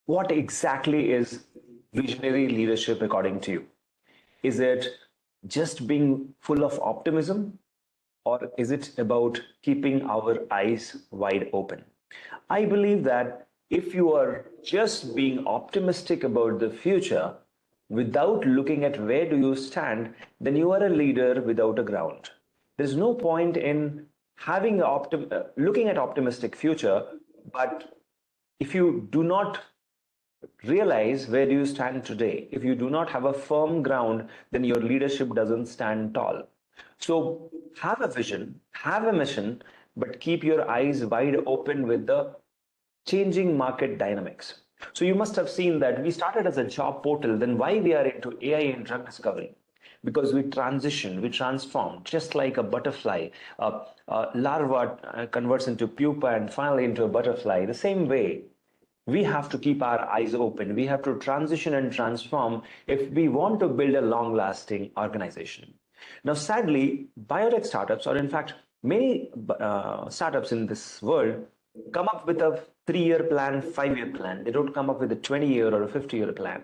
What exactly is visionary leadership according to you? Is it just being full of optimism, or is it about keeping our eyes wide open? I believe that if you are just being optimistic about the future without looking at where do you stand, then you are a leader without a ground. There's no point in looking at optimistic future, but if you do not realize where do you stand today. If you do not have a firm ground, then your leadership doesn't stand tall. So have a vision, have a mission, but keep your eyes wide open with the changing market dynamics. So you must have seen that we started as a job portal, then why we are into AI and drug discovery? Because we transition, we transform, just like a butterfly. Larva converts into pupa and finally into a butterfly. The same way, we have to keep our eyes open. We have to transition and transform if we want to build a long lasting organization. Now, sadly, biotech startups, or in fact, many startups in this world, come up with a 3-year plan, 5-year plan. They don't come up with a 20-year or a 50-year plan.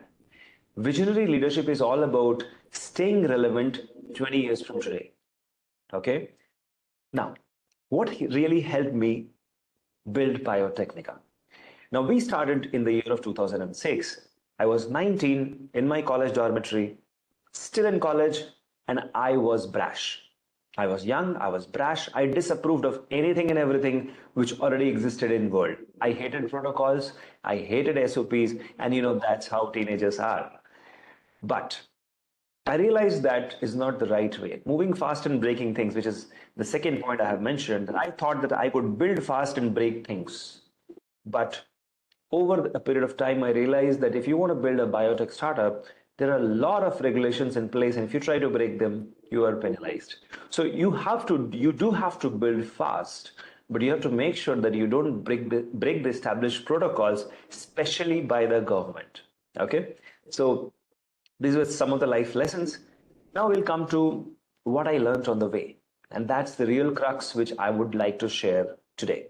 Visionary leadership is all about staying relevant 20 years from today. Okay? Now, what really helped me build Biotechnica? Now, we started in the year of 2006. I was 19 in my college dormitory, still in college, and I was brash. I was young, I was brash, I disapproved of anything and everything which already existed in world. I hated protocols, I hated SOPs, and that's how teenagers are. But I realized that is not the right way. Moving fast and breaking things, which is the second point I have mentioned, that I thought that I could build fast and break things. But over a period of time, I realized that if you want to build a biotech startup, there are a lot of regulations in place, and if you try to break them, you are penalized. So you do have to build fast, but you have to make sure that you don't break the established protocols, especially by the government. Okay, so these were some of the life lessons. Now we'll come to what I learned on the way, and that's the real crux which I would like to share today.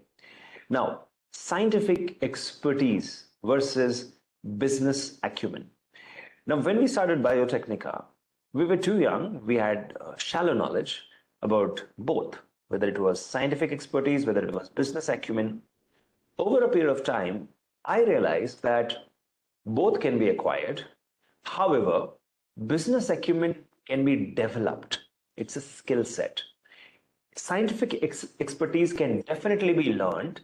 Now, scientific expertise versus business acumen. Now, when we started Biotechnica, we were too young. We had shallow knowledge about both, whether it was scientific expertise, whether it was business acumen. Over a period of time, I realized that both can be acquired. However, business acumen can be developed. It's a skill set. Scientific expertise can definitely be learned,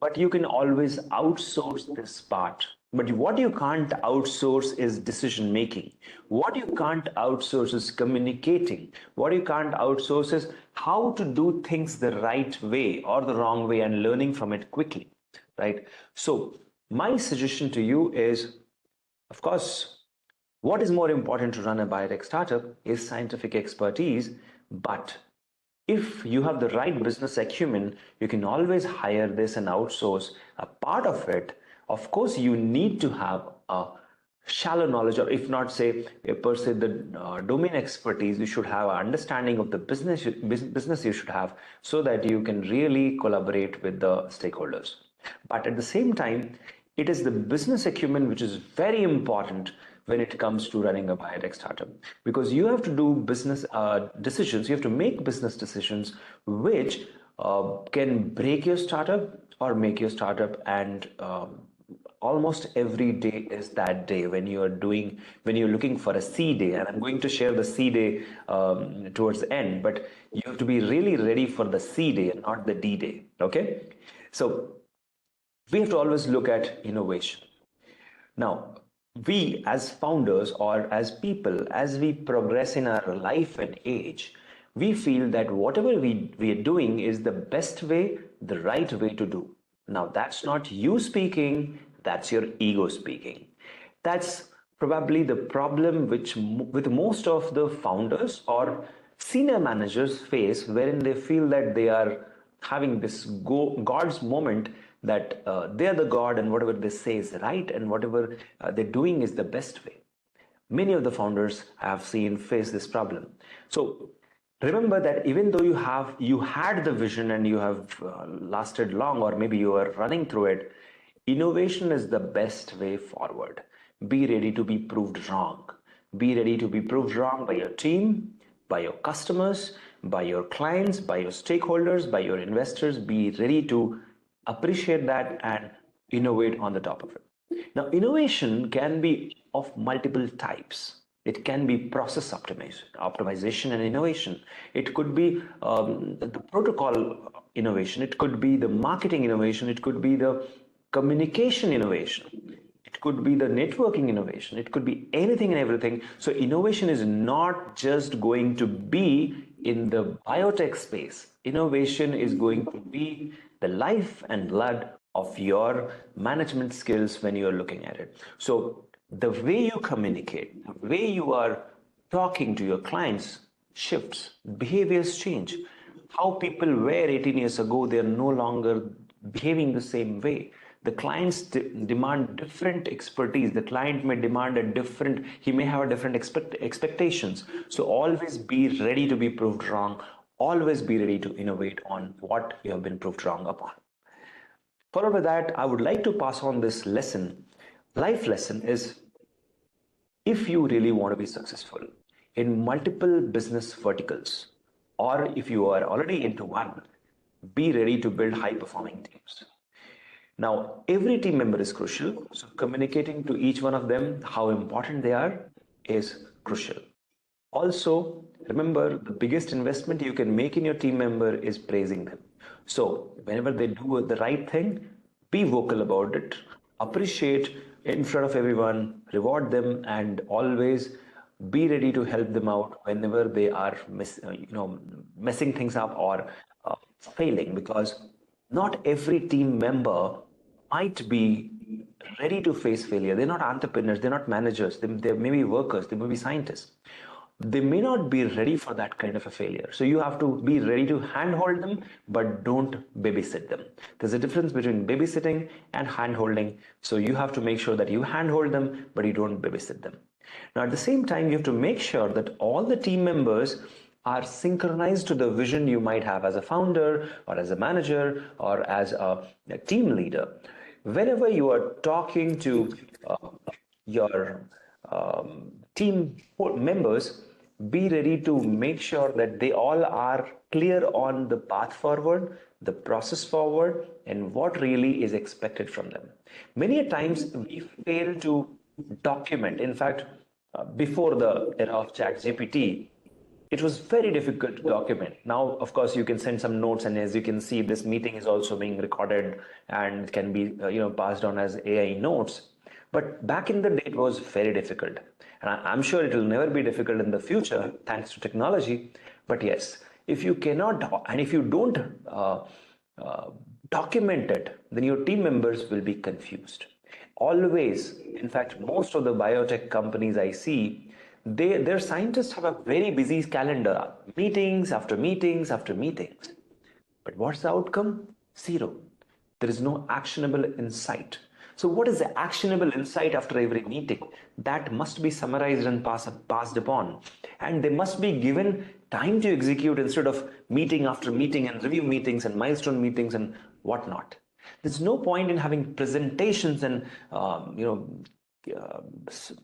but you can always outsource this part. But what you can't outsource is decision making. What you can't outsource is communicating. What you can't outsource is how to do things the right way or the wrong way and learning from it quickly, right? So my suggestion to you is, of course, what is more important to run a biotech startup is scientific expertise, but if you have the right business acumen, you can always hire this and outsource a part of it. Of course, you need to have a shallow knowledge, or if not, say, per se, the domain expertise. You should have an understanding of the business you should have, so that you can really collaborate with the stakeholders. But at the same time, it is the business acumen which is very important when it comes to running a biotech startup, because you have to do business decisions, you have to make business decisions which can break your startup or make your startup. And almost every day is that day when you're looking for a C day, and I'm going to share the C day towards the end, but you have to be really ready for the C day and not the D day. Okay, so we have to always look at innovation. Now, we as founders or as people, as we progress in our life and age, we feel that whatever we are doing is the best way, the right way to do. Now, that's not you speaking, that's your ego speaking. That's probably the problem which with most of the founders or senior managers face, wherein they feel that they are having this God's moment, that they're the God and whatever they say is right and whatever they're doing is the best way. Many of the founders I have seen face this problem. So remember that even though you had the vision and you have lasted long, or maybe you are running through it, Innovation is the best way forward. Be ready to be proved wrong. Be ready to be proved wrong by your team, by your customers, by your clients, by your stakeholders, by your investors. Be ready to appreciate that and innovate on the top of it. Now, innovation can be of multiple types. It can be process optimization and innovation. It could be the protocol innovation. It could be the marketing innovation. It could be the communication innovation. It could be the networking innovation. It could be anything and everything. So innovation is not just going to be in the biotech space. Innovation is going to be the life and blood of your management skills when you're looking at it. So the way you communicate, the way you are talking to your clients shifts, behaviors change. How people were 18 years ago, they're no longer behaving the same way. The clients demand different expertise. The client may demand a different, he may have a different expectations. So always be ready to be proved wrong. Always be ready to innovate on what you have been proved wrong upon. Followed by that, I would like to pass on this lesson. Life lesson is, if you really want to be successful in multiple business verticals, or if you are already into one, be ready to build high performing teams. Now, every team member is crucial. So communicating to each one of them how important they are is crucial. Also, remember, the biggest investment you can make in your team member is praising them. So whenever they do the right thing, be vocal about it, appreciate in front of everyone, reward them, and always be ready to help them out whenever they are messing things up or failing, because not every team member might be ready to face failure. They're not entrepreneurs, they're not managers, they may be workers, they may be scientists. They may not be ready for that kind of a failure. So you have to be ready to handhold them, but don't babysit them. There's a difference between babysitting and handholding. So you have to make sure that you handhold them, but you don't babysit them. Now, at the same time, you have to make sure that all the team members are synchronized to the vision you might have as a founder or as a manager or as a team leader. Whenever you are talking to your team members, be ready to make sure that they all are clear on the path forward, the process forward, and what really is expected from them. Many a times we fail to document. In fact, before the era of ChatGPT, it was very difficult to document. Now, of course, you can send some notes, and as you can see, this meeting is also being recorded and can be passed on as AI notes. But back in the day, it was very difficult. And I'm sure it will never be difficult in the future thanks to technology. But yes, if you cannot, and if you don't document it, then your team members will be confused. Always, in fact, most of the biotech companies I see, their scientists have a very busy calendar, meetings after meetings after meetings. But what's the outcome? Zero. There is no actionable insight. So what is the actionable insight after every meeting? That must be summarized and passed upon. And they must be given time to execute instead of meeting after meeting and review meetings and milestone meetings and whatnot. There's no point in having presentations and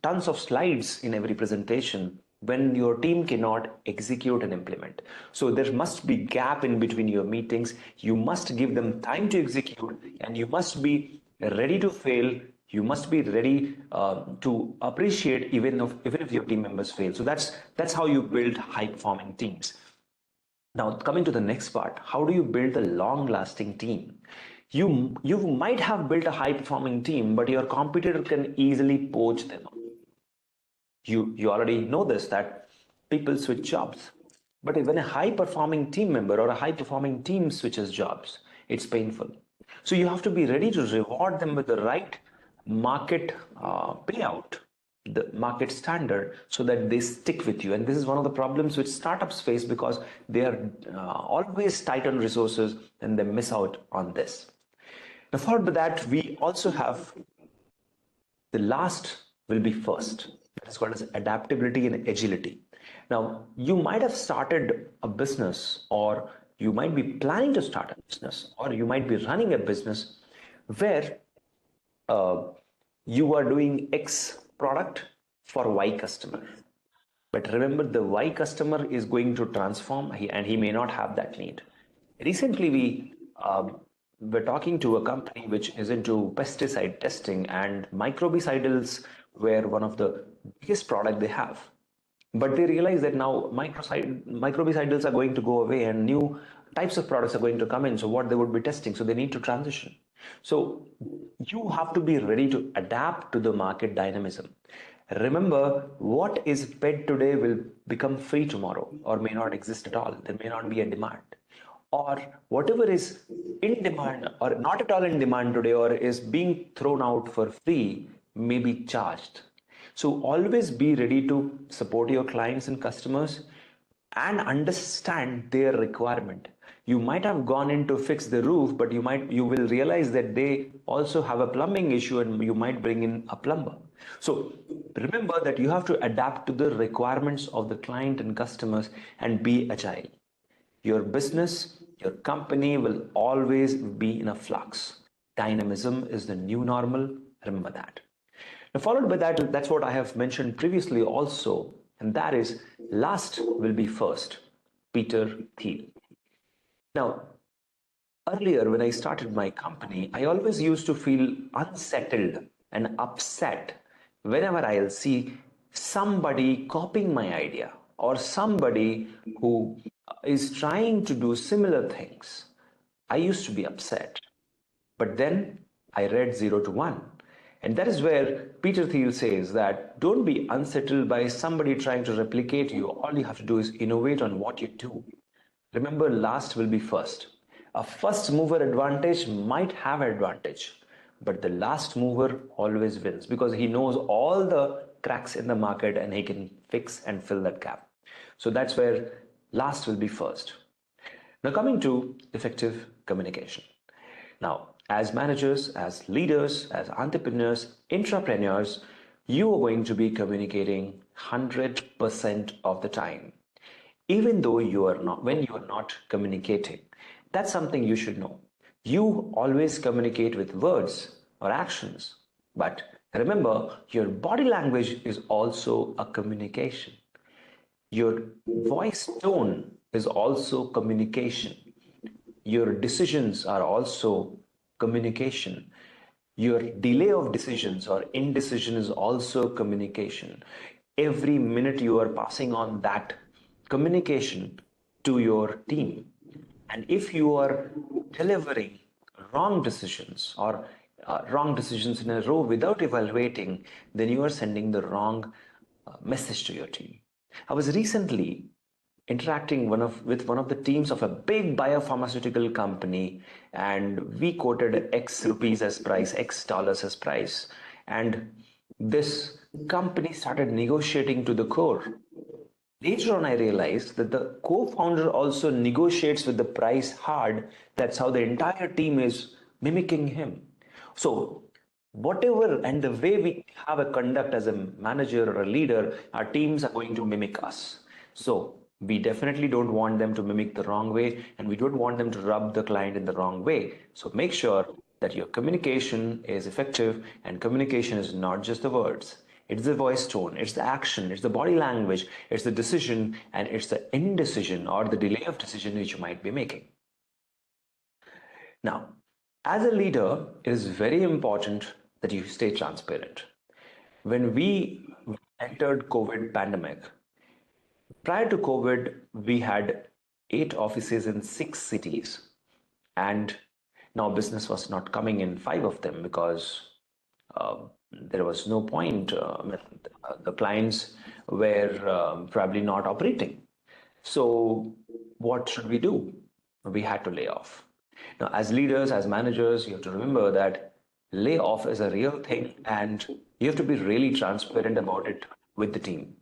tons of slides in every presentation when your team cannot execute and implement. So there must be gap in between your meetings. You must give them time to execute, and you must be ready to fail. You must be ready to appreciate even if your team members fail. So that's how you build high performing teams. Now, coming to the next part, how do you build a long lasting team? You might have built a high performing team, but your competitor can easily poach them. You already know this, that people switch jobs. But when a high performing team member or a high performing team switches jobs, it's painful. So you have to be ready to reward them with the right market payout, the market standard, so that they stick with you. And this is one of the problems which startups face, because they are always tight on resources and they miss out on this. Now, followed by that, we also have the last will be first. That is called as adaptability and agility. Now, you might have started a business, or you might be planning to start a business, or you might be running a business where uh, you are doing X product for Y customer. But remember, the Y customer is going to transform, and he may not have that need. Recently, we were talking to a company which is into pesticide testing, and microbicidals were one of the biggest product they have. But they realize that now microbicidals are going to go away and new types of products are going to come in. So what they would be testing, so they need to transition. So you have to be ready to adapt to the market dynamism. Remember, what is paid today will become free tomorrow or may not exist at all. There may not be a demand. Or whatever is in demand or not at all in demand today or is being thrown out for free may be charged. So always be ready to support your clients and customers and understand their requirement. You might have gone in to fix the roof, but you will realize that they also have a plumbing issue and you might bring in a plumber. So remember that you have to adapt to the requirements of the client and customers and be agile. Your business, your company will always be in a flux. Dynamism is the new normal. Remember that. Now, followed by that, that's what I have mentioned previously also, and that is last will be first. Peter Thiel. Now, earlier when I started my company, I always used to feel unsettled and upset whenever I'll see somebody copying my idea or somebody who is trying to do similar things. I used to be upset. But then I read 0 to 1. And that is where Peter Thiel says that don't be unsettled by somebody trying to replicate you. All you have to do is innovate on what you do. Remember, last will be first. A first mover advantage might have advantage, but the last mover always wins because he knows all the cracks in the market and he can fix and fill that gap. So that's where last will be first. Now coming to effective communication. Now, as managers, as leaders, as entrepreneurs, intrapreneurs, you are going to be communicating 100% of the time. Even though you are not, when you are not communicating, that's something you should know. You always communicate with words or actions, but remember, your body language is also a communication. Your voice tone is also communication. Your decisions are also communication. Your delay of decisions or indecision is also communication. Every minute you are passing on that communication to your team. And if you are delivering wrong decisions or wrong decisions in a row without evaluating, then you are sending the wrong message to your team. I was recently interacting with one of the teams of a big biopharmaceutical company, and we quoted X rupees as price, X dollars as price. And this company started negotiating to the core. Later on, I realized that the co-founder also negotiates with the price hard. That's how the entire team is mimicking him. So whatever and the way we have a conduct as a manager or a leader, our teams are going to mimic us. So we definitely don't want them to mimic the wrong way, and we don't want them to rub the client in the wrong way. So make sure that your communication is effective, and communication is not just the words. It's the voice tone, it's the action, it's the body language, it's the decision, and it's the indecision or the delay of decision which you might be making. Now, as a leader, it is very important that you stay transparent. When we entered COVID pandemic, prior to COVID, we had 8 offices in 6 cities, and now business was not coming in 5 of them because there was no point. The clients were probably not operating. So what should we do? We had to lay off. Now, as leaders, as managers, you have to remember that layoff is a real thing, and you have to be really transparent about it with the team.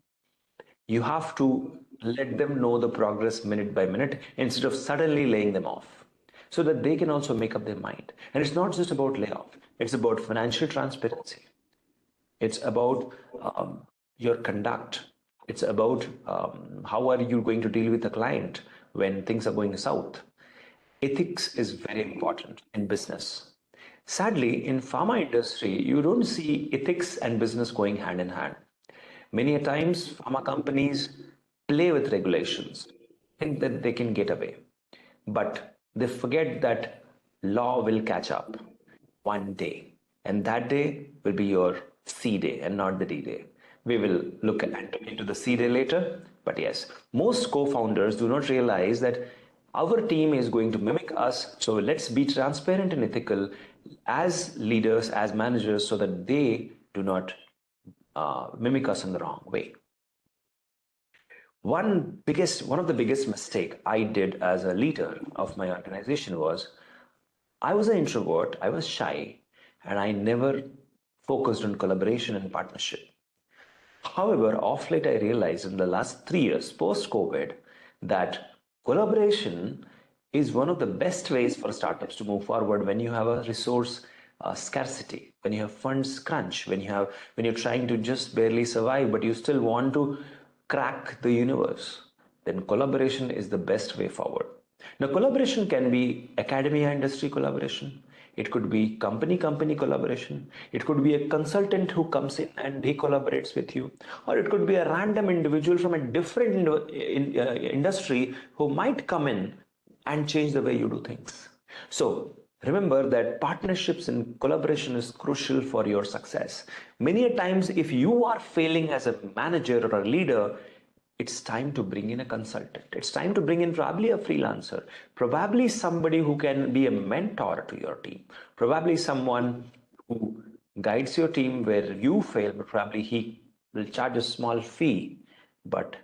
You have to let them know the progress minute by minute instead of suddenly laying them off, so that they can also make up their mind. And it's not just about layoff, it's about financial transparency. It's about your conduct. It's about how are you going to deal with the client when things are going south. Ethics is very important in business. Sadly, in pharma industry, you don't see ethics and business going hand in hand. Many a times, pharma companies play with regulations, think that they can get away, but they forget that law will catch up one day, and that day will be your C day and not the D day. We will look into the C day later, but yes, most co-founders do not realize that our team is going to mimic us, so let's be transparent and ethical as leaders, as managers, so that they do not mimic us in the wrong way. One of the biggest mistake I did as a leader of my organization was I was an introvert, I was shy, and I never focused on collaboration and partnership. However, off late I realized in the last 3 years post COVID that collaboration is one of the best ways for startups to move forward when you have a resource scarcity, when you have funds crunch, when you're trying to just barely survive, but you still want to crack the universe. Then collaboration is the best way forward. Now, collaboration can be academia industry collaboration. It could be company collaboration. It could be a consultant who comes in and he collaborates with you. Or it could be a random individual from a different industry who might come in and change the way you do things. So remember that partnerships and collaboration is crucial for your success. Many a times, if you are failing as a manager or a leader, it's time to bring in a consultant. It's time to bring in probably a freelancer, probably somebody who can be a mentor to your team, probably someone who guides your team where you fail, but probably he will charge a small fee. But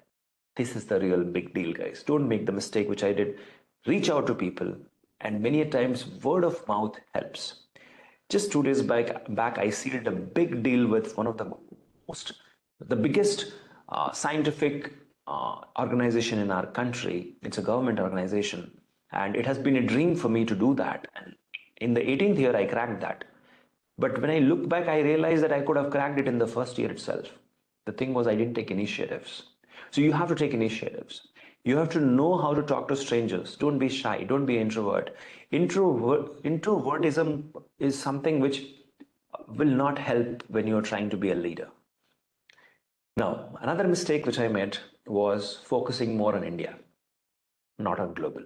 this is the real big deal, guys. Don't make the mistake which I did. Reach out to people, and many a times word of mouth helps. Just 2 days back, I sealed a big deal with one of the biggest scientific organization in our country. It's a government organization, and it has been a dream for me to do that. And in the 18th year, I cracked that. But when I look back, I realized that I could have cracked it in the first year itself. The thing was, I didn't take initiatives. So you have to take initiatives. You have to know how to talk to strangers. Don't be shy. Don't be introvert. Introvertism is something which will not help when you're trying to be a leader. Now, another mistake which I made was focusing more on India, not on global.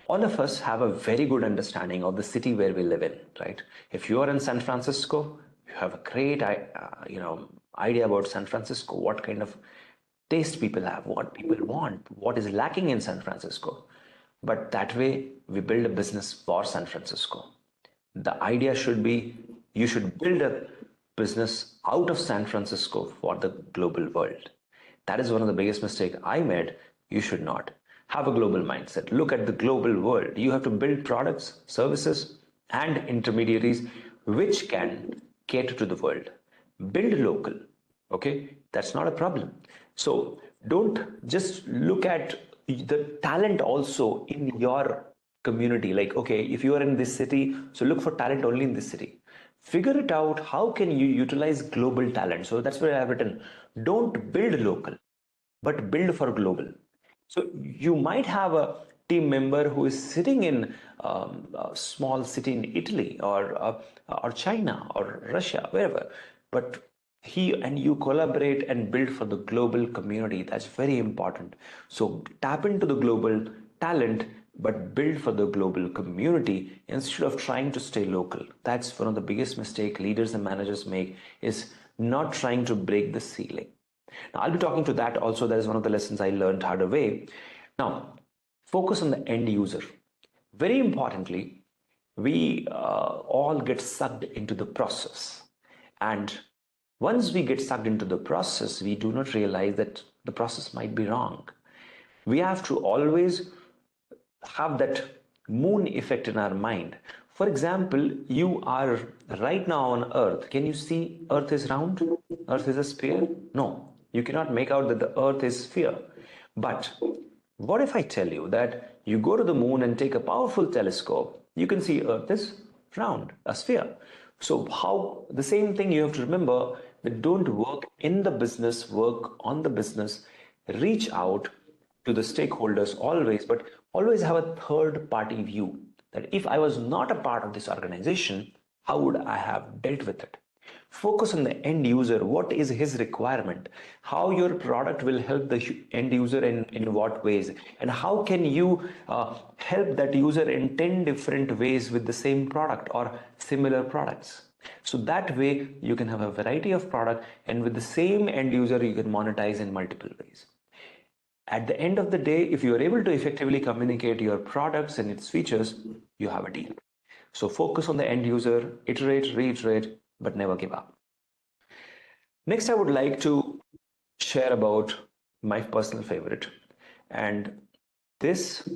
All of us have a very good understanding of the city where we live in, right? If you are in San Francisco, you have a great, idea about San Francisco, what kind of taste people have, what people want, what is lacking in San Francisco. But that way, we build a business for San Francisco. The idea should be you should build a business out of San Francisco for the global world. That is one of the biggest mistakes I made. You should not. Have a global mindset. Look at the global world. You have to build products, services, and intermediaries which can cater to the world. Build local. Okay, that's not a problem. So don't just look at the talent also in your community. Like, okay, if you are in this city, so look for talent only in this city. Figure it out. How can you utilize global talent? So that's where I have written, don't build local, but build for global. So you might have a team member who is sitting in a small city in Italy or China or Russia, wherever, but he and you collaborate and build for the global community. That's very important. So tap into the global talent, but build for the global community instead of trying to stay local. That's one of the biggest mistakes leaders and managers make, is not trying to break the ceiling. Now, I'll be talking to that also. That is one of the lessons I learned harder way. Now, focus on the end user. Very importantly, we all get sucked into the process. And once we get sucked into the process, we do not realize that the process might be wrong. We have to always have that moon effect in our mind. For example, you are right now on Earth. Can you see Earth is round? Earth is a sphere? No. You cannot make out that the Earth is sphere. But what if I tell you that you go to the moon and take a powerful telescope, you can see Earth is round, a sphere. So how the same thing you have to remember, that don't work in the business, work on the business, reach out to the stakeholders always, but always have a third party view. that if I was not a part of this organization, how would I have dealt with it? Focus on the end user. What is his requirement? How your product will help the end user in what ways? And how can you help that user in 10 different ways with the same product or similar products? So that way you can have a variety of product, and with the same end user you can monetize in multiple ways. At the end of the day, if you are able to effectively communicate your products and its features, you have a deal. So focus on the end user, iterate, reiterate, but never give up. Next, I would like to share about my personal favorite. And this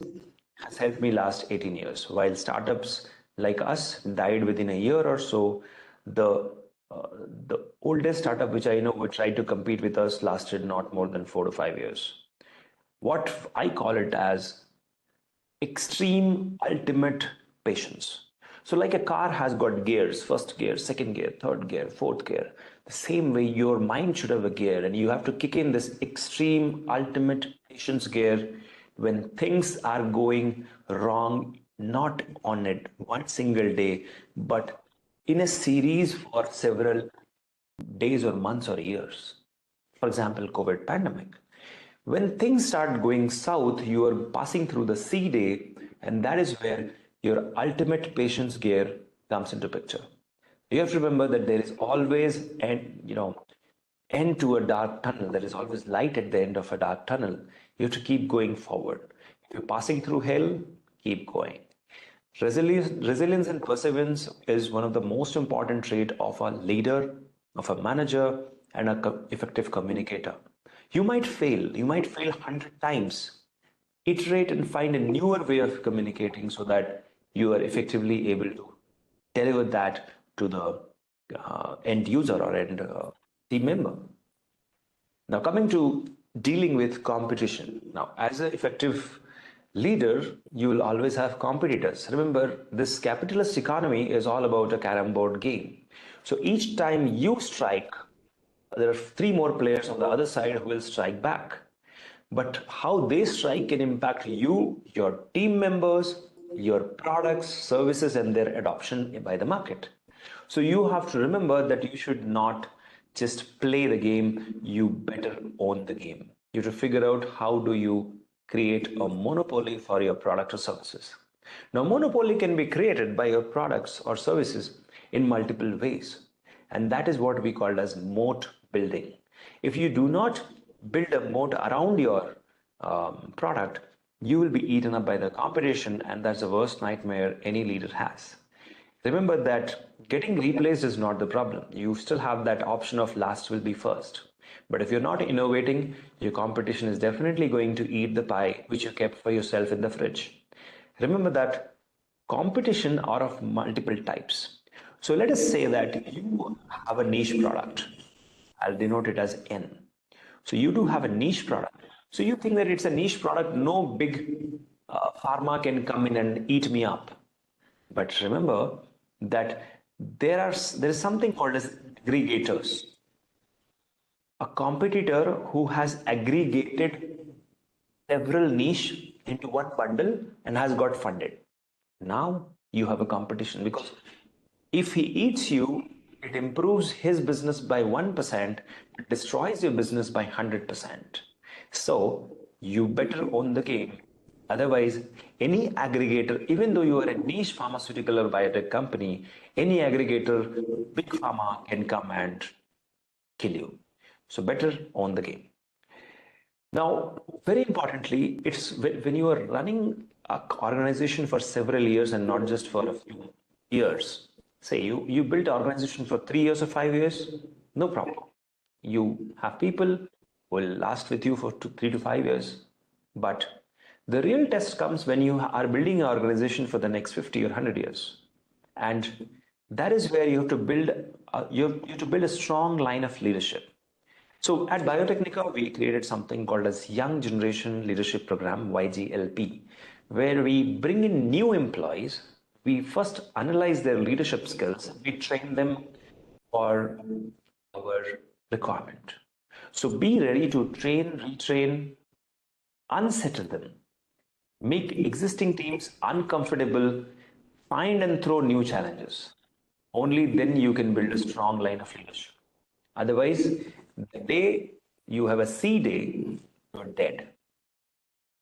has helped me last 18 years. While startups like us died within a year or so, the oldest startup which I know would try to compete with us lasted not more than 4 to 5 years. What I call it as extreme ultimate patience. So like a car has got gears, first gear, second gear, third gear, fourth gear. The same way your mind should have a gear, and you have to kick in this extreme ultimate patience gear when things are going wrong, not on it one single day, but in a series for several days or months or years. For example, COVID pandemic. When things start going south, you are passing through the C day, and that is where your ultimate patience gear comes into picture. You have to remember that there is always end to a dark tunnel. There is always light at the end of a dark tunnel. You have to keep going forward. If you're passing through hell, keep going. Resilience and perseverance is one of the most important trait of a leader, of a manager, and an effective communicator. You might fail 100 times. Iterate and find a newer way of communicating so that you are effectively able to deliver that to the end user or end team member. Now, coming to dealing with competition. Now, as an effective leader, you will always have competitors. Remember, this capitalist economy is all about a carom board game. So each time you strike, there are 3 more players on the other side who will strike back. But how they strike can impact you, your team members, your products, services, and their adoption by the market. So you have to remember that you should not just play the game, you better own the game. You have to figure out how do you create a monopoly for your product or services. Now, monopoly can be created by your products or services in multiple ways. And that is what we call as moat building. If you do not build a moat around your product, you will be eaten up by the competition, and that's the worst nightmare any leader has. Remember that getting replaced is not the problem. You still have that option of last will be first. But if you're not innovating, your competition is definitely going to eat the pie which you kept for yourself in the fridge. Remember that competition are of multiple types. So let us say that you have a niche product. I'll denote it as N. So you do have a niche product. So you think that it's a niche product, no big pharma can come in and eat me up. But remember that there is something called as aggregators. A competitor who has aggregated several niche into one bundle and has got funded. Now you have a competition, because if he eats you, it improves his business by 1%, it destroys your business by 100%. So you better own the game. Otherwise, any aggregator, even though you are a niche pharmaceutical or biotech company, any aggregator, big pharma can come and kill you. So better own the game. Now, very importantly, it's when you are running an organization for several years and not just for a few years. Say you built an organization for 3 years or 5 years, no problem. You have people who will last with you for 3 to 5 years. But the real test comes when you are building an organization for the next 50 or 100 years. And that is where you have to build a strong line of leadership. So at Biotechnica, we created something called as Young Generation Leadership Program, YGLP, where we bring in new employees. We first analyze their leadership skills. We train them for our requirement. So be ready to train, retrain, unsettle them, make existing teams uncomfortable, find and throw new challenges. Only then you can build a strong line of leadership. Otherwise, the day you have a C day, you're dead.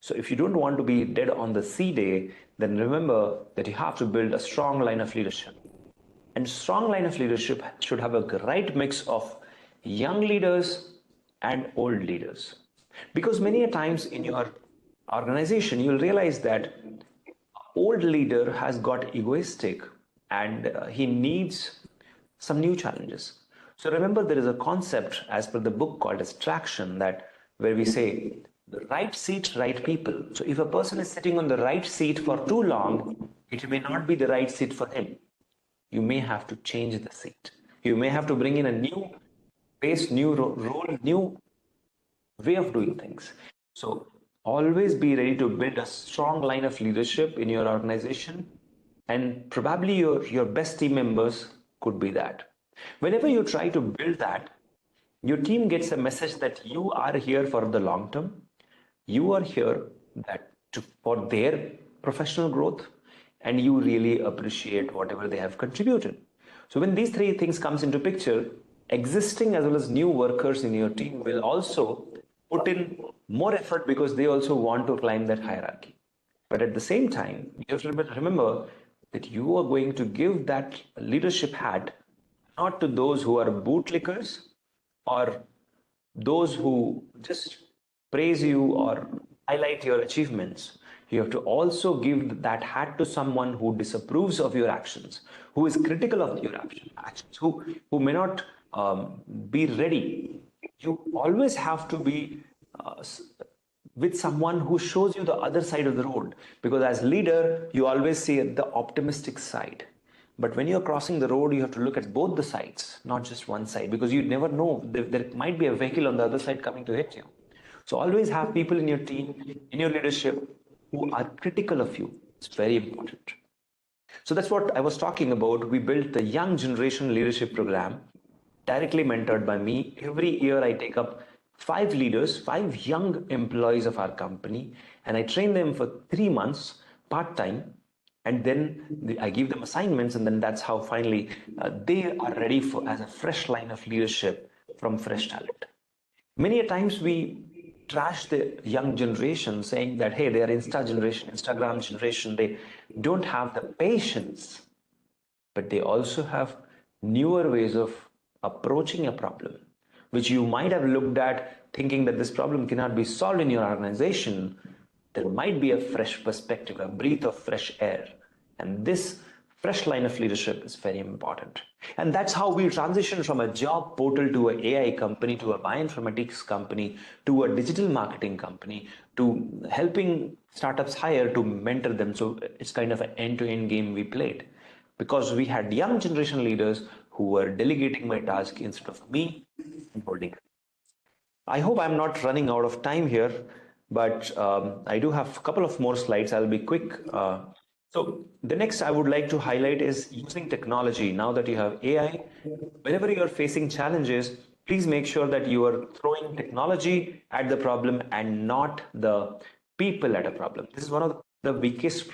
So if you don't want to be dead on the C day, then remember that you have to build a strong line of leadership. And strong line of leadership should have a right mix of young leaders and old leaders. Because many a times in your organization, you'll realize that old leader has got egoistic and he needs some new challenges. So remember, there is a concept as per the book called as traction, that where we say the right seat, right people. So if a person is sitting on the right seat for too long, it may not be the right seat for him. You may have to change the seat. You may have to bring in a new pace, new role, new way of doing things. So always be ready to build a strong line of leadership in your organization, and probably your best team members could be that. Whenever you try to build that, your team gets a message that you are here for the long term. You are here for their professional growth, and you really appreciate whatever they have contributed. So when these three things comes into picture, existing as well as new workers in your team will also put in more effort because they also want to climb that hierarchy. But at the same time, you have to remember that you are going to give that leadership hat not to those who are bootlickers or those who just praise you or highlight your achievements. You have to also give that hat to someone who disapproves of your actions, who is critical of your actions, who may not be ready. You always have to be with someone who shows you the other side of the road, because as leader you always see the optimistic side, but when you're crossing the road you have to look at both the sides, not just one side, because you never know, there might be a vehicle on the other side coming to hit you. So always have people in your team, in your leadership, who are critical of you. It's very important. So that's what I was talking about. We built the young generation leadership program, directly mentored by me. Every year I take up 5 leaders, 5 young employees of our company, and I train them for 3 months part-time. And then I give them assignments, and then that's how finally they are ready for as a fresh line of leadership from fresh talent. Many a times we trash the young generation saying that, hey, they are Instagram generation, they don't have the patience, but they also have newer ways of approaching a problem, which you might have looked at thinking that this problem cannot be solved in your organization. There might be a fresh perspective, a breath of fresh air. And this fresh line of leadership is very important. And that's how we transition from a job portal to an AI company, to a bioinformatics company, to a digital marketing company, to helping startups hire, to mentor them. So it's kind of an end-to-end game we played, because we had young generation leaders who were delegating my task instead of me holding. I hope I'm not running out of time here, but I do have a couple of more slides. I'll be quick. So the next I would like to highlight is using technology. Now that you have AI, whenever you are facing challenges, please make sure that you are throwing technology at the problem and not the people at a problem. This is one of the weakest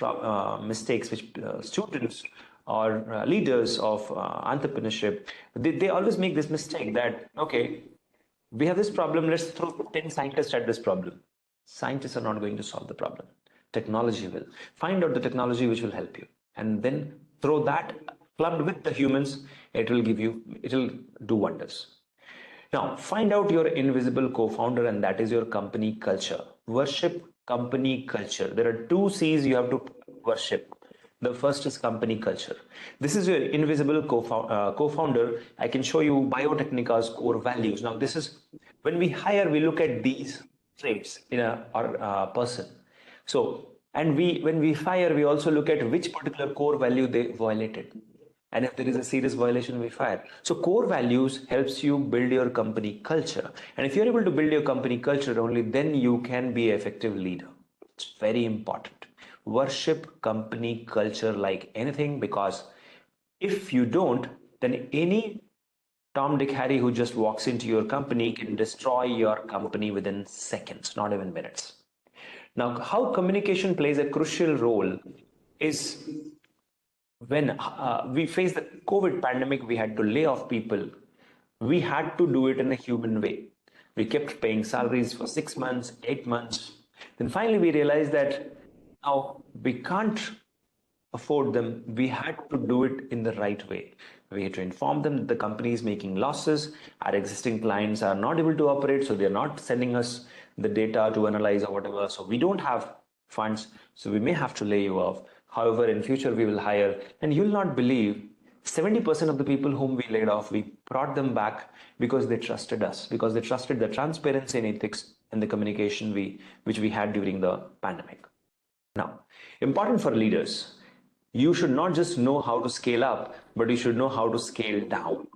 mistakes which students or leaders of entrepreneurship, they always make this mistake that, okay, we have this problem, let's throw 10 scientists at this problem. Scientists are not going to solve the problem. Technology will. Find out the technology which will help you, and then throw that clubbed with the humans. It will do wonders. Now, find out your invisible co-founder, and that is your company culture. Worship company culture. There are 2 C's you have to worship. The first is company culture. This is your invisible co-founder. I can show you Biotechnica's core values. Now, this is when we hire, we look at these traits in a person. So, and when we fire, we also look at which particular core value they violated. And if there is a serious violation, we fire. So core values helps you build your company culture. And if you're able to build your company culture, only then you can be an effective leader. It's very important. Worship company culture like anything, because if you don't, then any Tom, Dick, Harry who just walks into your company can destroy your company within seconds, not even minutes. Now, how communication plays a crucial role is when we faced the COVID pandemic, we had to lay off people. We had to do it in a human way. We kept paying salaries for 6 months, 8 months. Then finally, we realized that now we can't afford them. We had to do it in the right way. We had to inform them that the company is making losses. Our existing clients are not able to operate, so they're not sending us the data to analyze or whatever. So we don't have funds, so we may have to lay you off. However, in future we will hire, and you'll not believe 70% of the people whom we laid off, we brought them back because they trusted us, because they trusted the transparency and ethics and the communication which we had during the pandemic. Now, important for leaders, you should not just know how to scale up, but you should know how to scale down.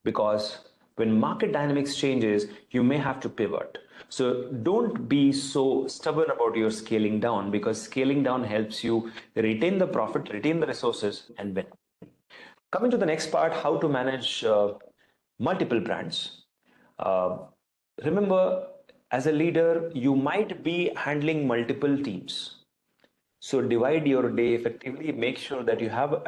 Because when market dynamics changes, you may have to pivot. So don't be so stubborn about your scaling down, because scaling down helps you retain the profit, retain the resources, and win. Coming to the next part, how to manage multiple brands. Remember, as a leader, you might be handling multiple teams. So divide your day effectively. Make sure that you have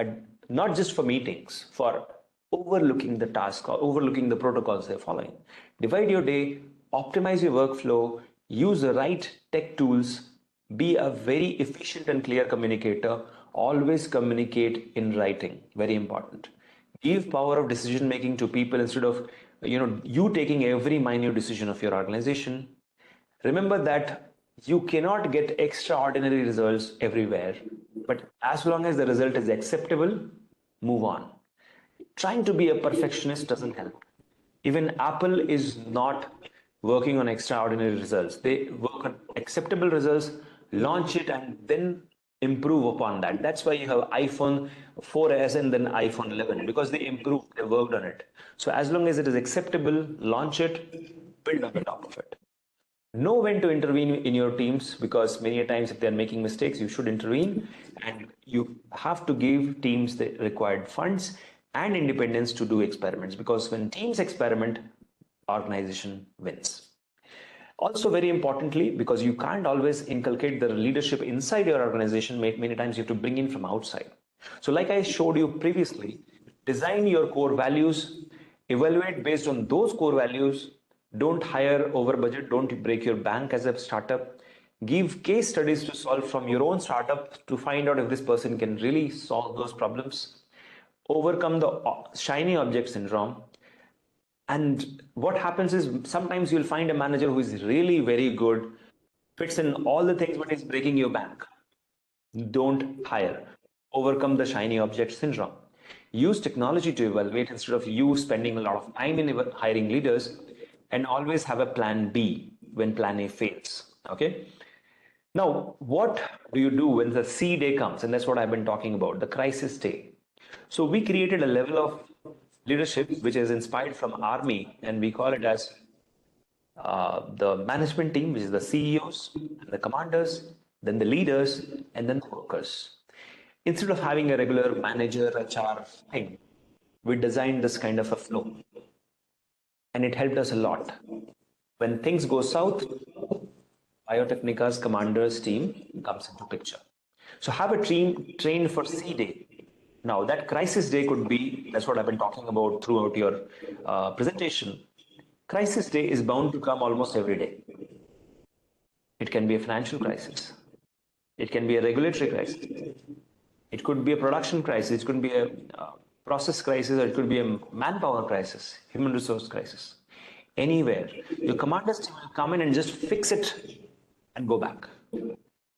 not just for meetings, for overlooking the task or overlooking the protocols they're following. Divide your day, optimize your workflow, use the right tech tools, be a very efficient and clear communicator. Always communicate in writing. Very important. Give power of decision making to people instead of you taking every minute decision of your organization. Remember that you cannot get extraordinary results everywhere, but as long as the result is acceptable, move on. Trying to be a perfectionist doesn't help. Even Apple is not working on extraordinary results. They work on acceptable results, launch it, and then improve upon that. That's why you have iPhone 4S and then iPhone 11, because they improved, they worked on it. So as long as it is acceptable, launch it, build on the top of it. Know when to intervene in your teams, because many a times if they're making mistakes, you should intervene, and you have to give teams the required funds and independence to do experiments, because when teams experiment, organization wins. Also, very importantly, because you can't always inculcate the leadership inside your organization, many times you have to bring in from outside. So like I showed you previously, design your core values, evaluate based on those core values. Don't hire over budget, don't break your bank as a startup. Give case studies to solve from your own startup to find out if this person can really solve those problems. Overcome the shiny object syndrome. And what happens is sometimes you'll find a manager who is really very good, fits in all the things, but is breaking your bank. Don't hire. Overcome the shiny object syndrome. Use technology to evaluate instead of you spending a lot of time in hiring leaders, and always have a plan B when plan A fails. Okay. Now, what do you do when the C day comes? And that's what I've been talking about, the crisis day. So we created a level of leadership which is inspired from army, and we call it as the management team, which is the CEOs and the commanders, then the leaders, and then the workers. Instead of having a regular manager HR thing, we designed this kind of a flow, and it helped us a lot. When things go south, Biotechnica's commanders team comes into picture. So have a team trained for C day. Now that crisis day could be, that's what I've been talking about throughout your presentation. Crisis day is bound to come almost every day. It can be a financial crisis. It can be a regulatory crisis. It could be a production crisis. It could be a process crisis, or it could be a manpower crisis, human resource crisis. Anywhere. Your commanders team will come in and just fix it and go back.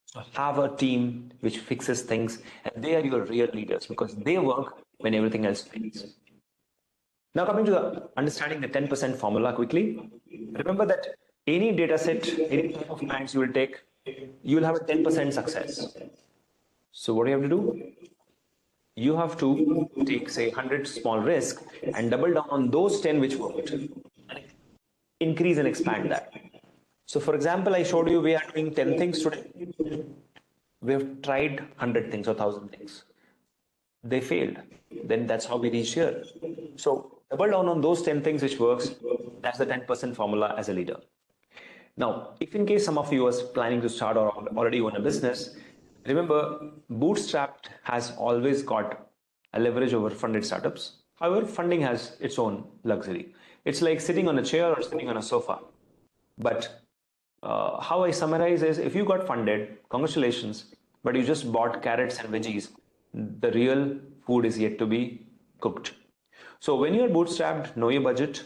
So have a team which fixes things, and they are your real leaders, because they work when everything else fails. Now coming to understanding the 10% formula quickly. Remember that any data set, any type of clients you will take, you will have a 10% success. So what do you have to do? You have to take, say, 100 small risks and double down on those 10 which worked, and increase and expand that. So for example, I showed you we are doing 10 things today. We have tried 100 things or 1,000 things. They failed. Then that's how we reach here. So double down on those 10 things which works. That's the 10% formula as a leader. Now, if in case some of you are planning to start or already own a business, Remember, bootstrapped has always got a leverage over funded startups. However, funding has its own luxury. It's like sitting on a chair or sitting on a sofa. But how I summarize is if you got funded, congratulations, but you just bought carrots and veggies, the real food is yet to be cooked. So when you're bootstrapped, know your budget,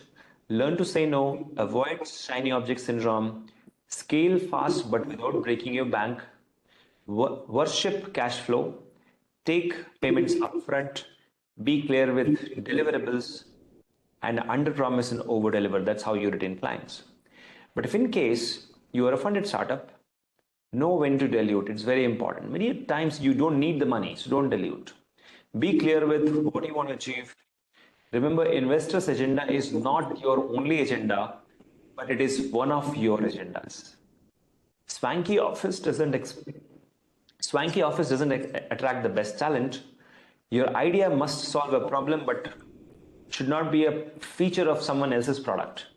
learn to say no, avoid shiny object syndrome, scale fast but without breaking your bank, worship cash flow, take payments upfront, be clear with deliverables, and under promise and over deliver. That's how you retain clients. But if in case you are a funded startup, know when to dilute. It's very important. Many times you don't need the money, so don't dilute. Be clear with what you want to achieve. Remember, investors' agenda is not your only agenda, but it is one of your agendas. Swanky office doesn't attract the best talent. Your idea must solve a problem, but should not be a feature of someone else's product.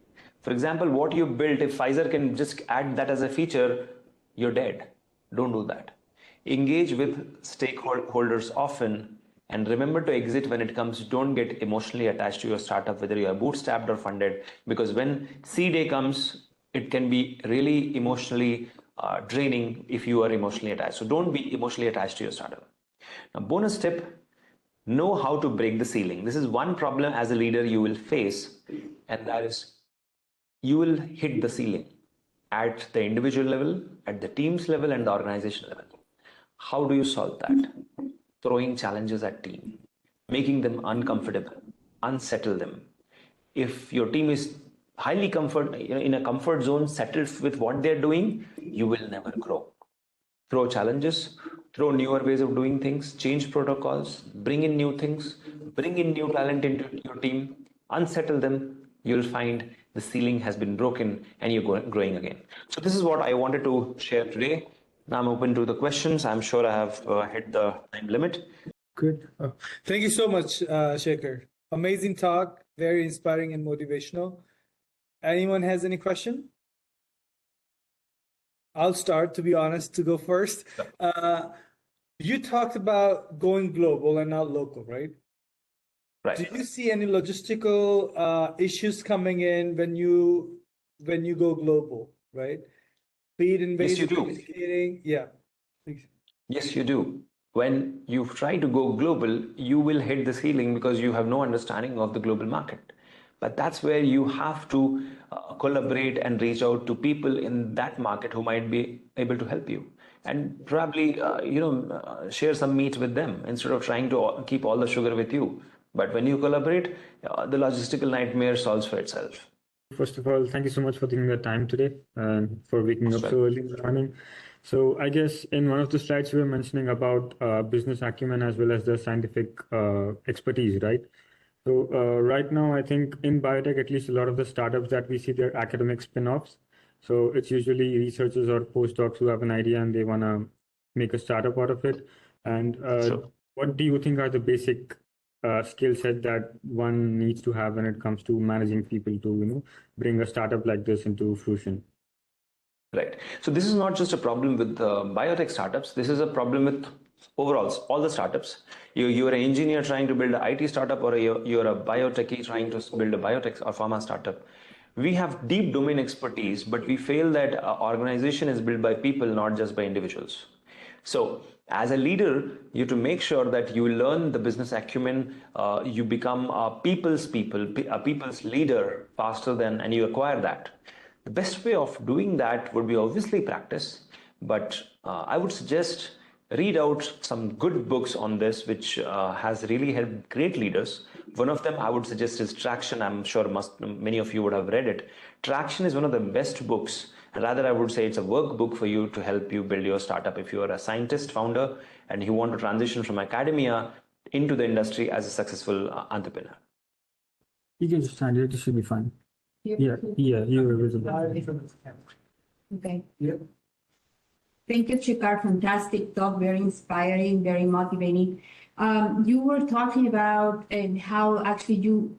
For example, what you built, if Pfizer can just add that as a feature, you're dead. Don't do that. Engage with stakeholders often, and remember to exit when it comes. Don't get emotionally attached to your startup, whether you are bootstrapped or funded, because when C day comes, it can be really emotionally draining if you are emotionally attached. So don't be emotionally attached to your startup. Now, bonus tip, know how to break the ceiling. This is one problem as a leader you will face, and that is you will hit the ceiling at the individual level, at the team's level, and the organization level. How do you solve that? Throwing challenges at team, making them uncomfortable, unsettle them. If your team is highly in a comfort zone, settled with what they're doing, you will never grow. Throw challenges, throw newer ways of doing things, change protocols, bring in new things, bring in new talent into your team, unsettle them. You'll find the ceiling has been broken and you're growing again. So this is what I wanted to share today. Now I'm open to the questions. I'm sure I have hit the time limit. Good. Thank you so much, Shekhar. Amazing talk, very inspiring and motivational. Anyone has any question? I'll start, to be honest, to go first. You talked about going global and not local, right? Right. Do you see any logistical issues coming in when you go global, right? Be it invasive communicating. Yeah. Yes, you do. When you try to go global, you will hit the ceiling because you have no understanding of the global market. But that's where you have to collaborate and reach out to people in that market who might be able to help you, and probably share some meat with them instead of trying to keep all the sugar with you. But when you collaborate, the logistical nightmare solves for itself. First of all, thank you so much for taking the time today and for waking up so early in the morning. So I guess in one of the slides we were mentioning about business acumen as well as the scientific expertise, right? So right now, I think in biotech, at least a lot of the startups that we see, they're academic spin-offs. So it's usually researchers or postdocs who have an idea and they want to make a startup out of it. And what do you think are the basic skill set that one needs to have when it comes to managing people to, bring a startup like this into fruition? Right. So this is not just a problem with biotech startups. This is a problem with overall all the startups. You're an engineer trying to build an IT startup, or you're a biotechie trying to build a biotech or pharma startup. We have deep domain expertise, but we fail that organization is built by people, not just by individuals. So as a leader, you have to make sure that you learn the business acumen, you become a people's leader faster than, and you acquire that. The best way of doing that would be obviously practice, but I would suggest read out some good books on this, which has really helped great leaders. One of them I would suggest is Traction. I'm sure many of you would have read it. Traction is one of the best books. And rather, I would say it's a workbook for you to help you build your startup. If you are a scientist founder and you want to transition from academia into the industry as a successful entrepreneur. You can just stand here. This should be fine. Yeah, you are visible. Okay. Yeah. Thank you, Shekhar. Fantastic talk, very inspiring, very motivating. You were talking about how actually you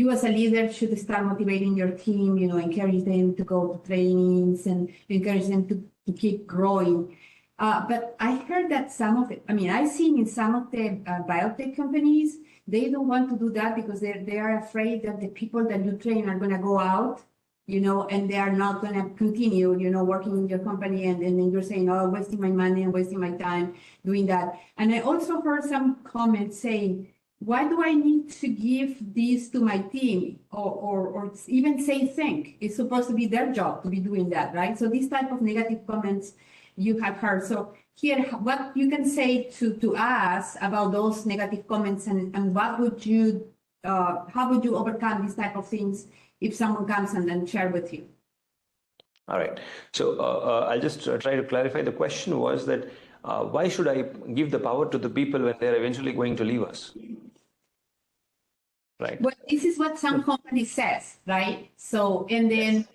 as a leader should start motivating your team, encourage them to go to trainings and encourage them to keep growing. But I heard that some of it, I mean, I've seen in some of the biotech companies, they don't want to do that because they are afraid that the people that you train are going to go out, and they are not going to continue, working in your company. And then you're saying, oh, wasting my money and wasting my time doing that. And I also heard some comments saying, why do I need to give this to my team or even say think? It's supposed to be their job to be doing that, right? So these type of negative comments you have heard. So here, what you can say to us about those negative comments and what would you, how would you overcome these type of things if someone comes and then share with you? All right. So I'll just try to clarify. The question was that why should I give the power to the people when they're eventually going to leave us? Right. Well, this is what some company says, right? So, and then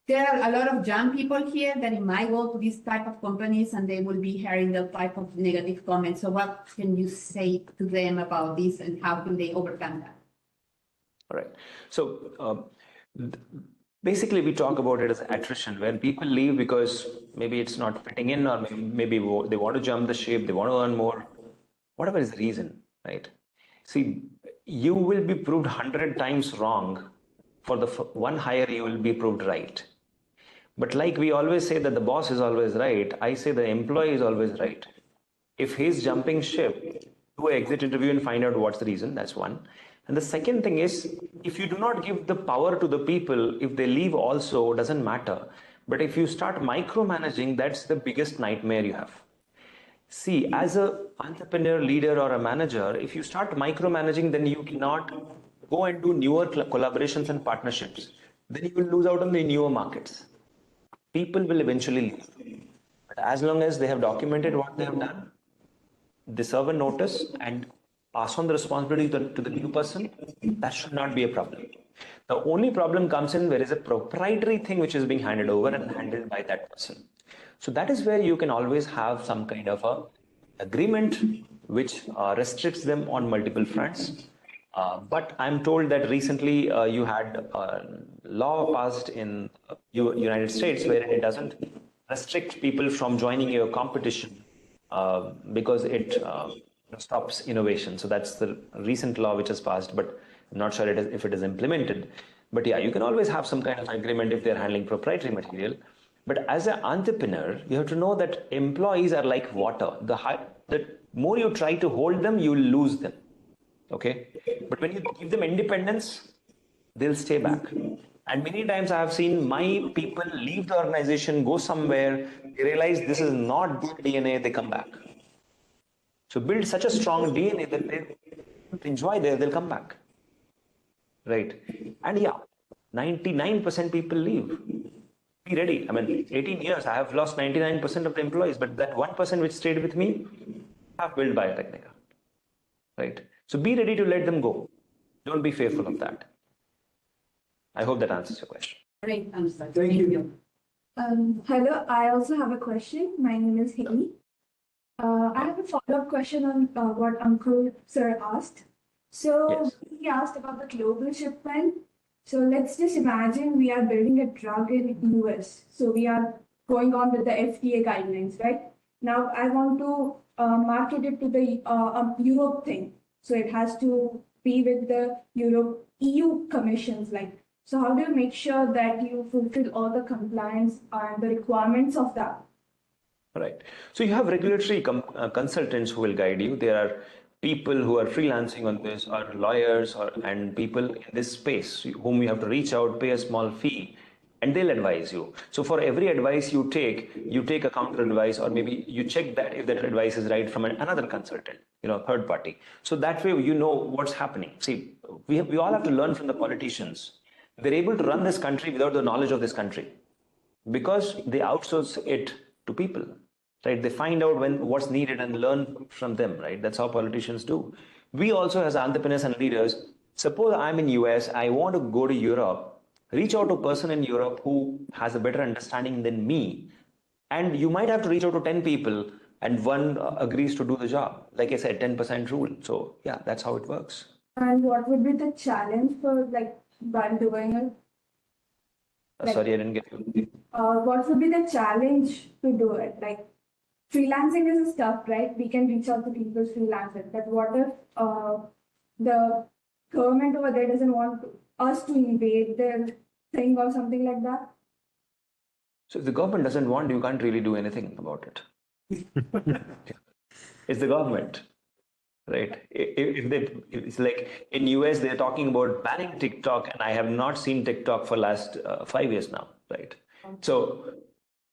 there are a lot of young people here that might go to these type of companies and they will be hearing the type of negative comments. So what can you say to them about this and how can they overcome that? All right. So basically we talk about it as attrition, when people leave because maybe it's not fitting in, or maybe they want to jump the ship, they want to earn more, whatever is the reason, right? See, you will be proved 100 times wrong. For the one hire, you will be proved right. But like we always say that the boss is always right, I say the employee is always right. If he's jumping ship, do an exit interview and find out what's the reason. That's one. And the second thing is, if you do not give the power to the people, if they leave also, doesn't matter. But if you start micromanaging, that's the biggest nightmare you have. See, as an entrepreneur, leader, or a manager, if you start micromanaging, then you cannot go and do newer collaborations and partnerships. Then you will lose out on the newer markets. People will eventually leave. But as long as they have documented what they have done, they serve a notice and pass on the responsibility to the new person, that should not be a problem. The only problem comes in where there is a proprietary thing which is being handed over and handled by that person. So that is where you can always have some kind of a agreement which restricts them on multiple fronts. But I'm told that recently you had a law passed in United States where it doesn't restrict people from joining your competition because it stops innovation. So that's the recent law which has passed, but I'm not sure if it is implemented. But yeah, you can always have some kind of agreement if they're handling proprietary material. But as an entrepreneur, you have to know that employees are like water. The more you try to hold them, you will lose them. Okay? But when you give them independence, they'll stay back. And many times I have seen my people leave the organization, go somewhere, they realize this is not their DNA, they come back. So build such a strong DNA that they enjoy there, they'll come back. Right? And yeah, 99% people leave. Be ready. I mean, 18 years, I have lost 99% of the employees, but that 1% which stayed with me, I have built Biotech. Right? So be ready to let them go. Don't be fearful of that. I hope that answers your question. Great answer. Thank you. Hello, I also have a question. My name is Haley. I have a follow-up question on what Uncle Sir asked. So Yes. he asked about the global shipment. So let's just imagine we are building a drug in US. So we are going on with the FDA guidelines, right? Now I want to market it to the Europe thing. So it has to be with the EU commissions. So how do you make sure that you fulfill all the compliance and the requirements of that? Right. So you have regulatory consultants who will guide you. There are people who are freelancing on this, or lawyers, and people in this space whom you have to reach out, pay a small fee, and they'll advise you. So for every advice you take a counter advice, or maybe you check that if that advice is right from another consultant, third party. So that way you know what's happening. See, we all have to learn from the politicians. They're able to run this country without the knowledge of this country because they outsource it to people. Right? They find out what's needed and learn from them, right? That's how politicians do. We also, as entrepreneurs and leaders, suppose I'm in US, I want to go to Europe, reach out to a person in Europe who has a better understanding than me. And you might have to reach out to 10 people and one agrees to do the job. Like I said, 10% rule. So yeah, that's how it works. And what would be the challenge for while doing it? Sorry, I didn't get you. What would be the challenge to do it? freelancing is a stuff, right? We can reach out to people's freelancers. But what if the government over there doesn't want us to invade their thing or something like that? So if the government doesn't want, you can't really do anything about it. It's the government, right? It's like in US, they're talking about banning TikTok, and I have not seen TikTok for last 5 years now, right? So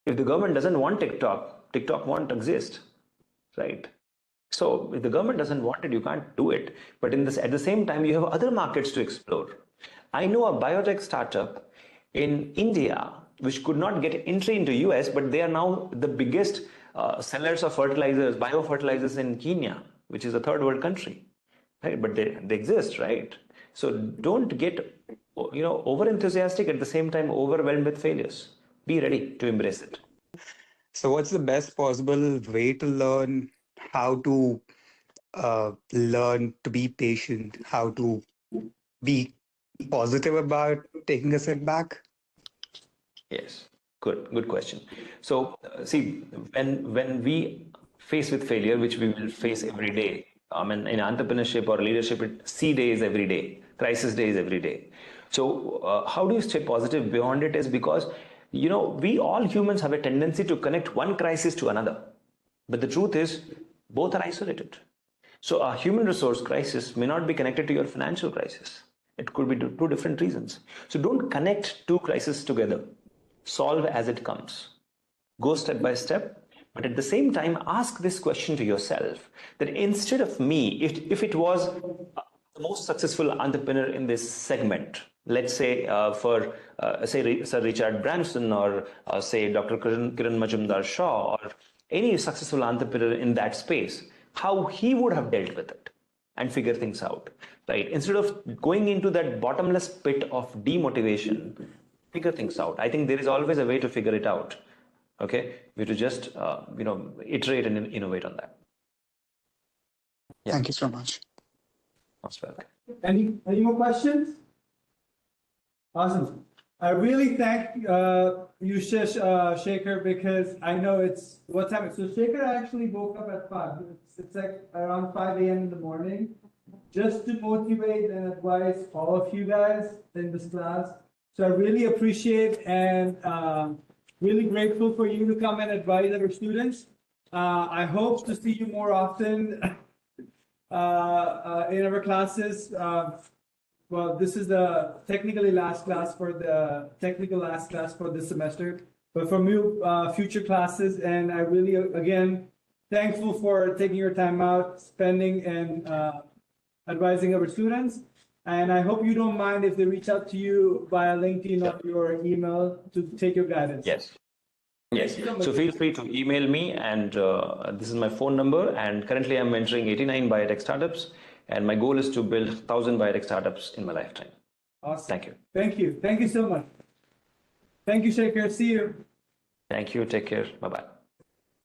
if the government doesn't want TikTok, TikTok won't exist, right? So if the government doesn't want it, you can't do it. But at the same time, you have other markets to explore. I know a biotech startup in India which could not get entry into US, but they are now the biggest sellers of fertilizers, biofertilizers in Kenya, which is a third world country, right? But they exist, right? So don't get over enthusiastic, at the same time overwhelmed with failures. Be ready to embrace it. So what's the best possible way to learn how to learn to be patient, how to be positive about taking a setback? Yes, good question. So see, when we face with failure, which we will face every day, in entrepreneurship or leadership, C days every day, crisis days every day. So how do you stay positive beyond it is because, we all humans have a tendency to connect one crisis to another. But the truth is, both are isolated. So a human resource crisis may not be connected to your financial crisis. It could be two different reasons. So don't connect two crises together. Solve as it comes. Go step by step. But at the same time, ask this question to yourself, that instead of me, if it was the most successful entrepreneur in this segment, let's say say Sir Richard Branson, or say Dr. Kiran Majumdar Shaw, or any successful entrepreneur in that space, how he would have dealt with it and figure things out, right? Instead of going into that bottomless pit of demotivation, figure things out. I think there is always a way to figure it out. Okay, we have to just iterate and innovate on that. Yeah. Thank you so much. Most welcome. Any more questions? Awesome. I really thank you, Shekhar, because I know it's what time. So Shekhar actually woke up at 5. It's like around 5 a.m. in the morning, just to motivate and advise all of you guys in this class. So I really appreciate and really grateful for you to come and advise our students. I hope to see you more often in our classes. Well, this is the technical last class for this semester, but from you, future classes. And I really, again, thankful for taking your time out, spending and advising our students. And I hope you don't mind if they reach out to you via LinkedIn or your email to take your guidance. Yes. Yes. So feel free to email me, and this is my phone number. And currently I'm mentoring 89 biotech startups, and my goal is to build 1,000 biotech startups in my lifetime. Awesome. Thank you. Thank you. Thank you so much. Thank you, Shekhar. See you. Thank you. Take care. Bye-bye.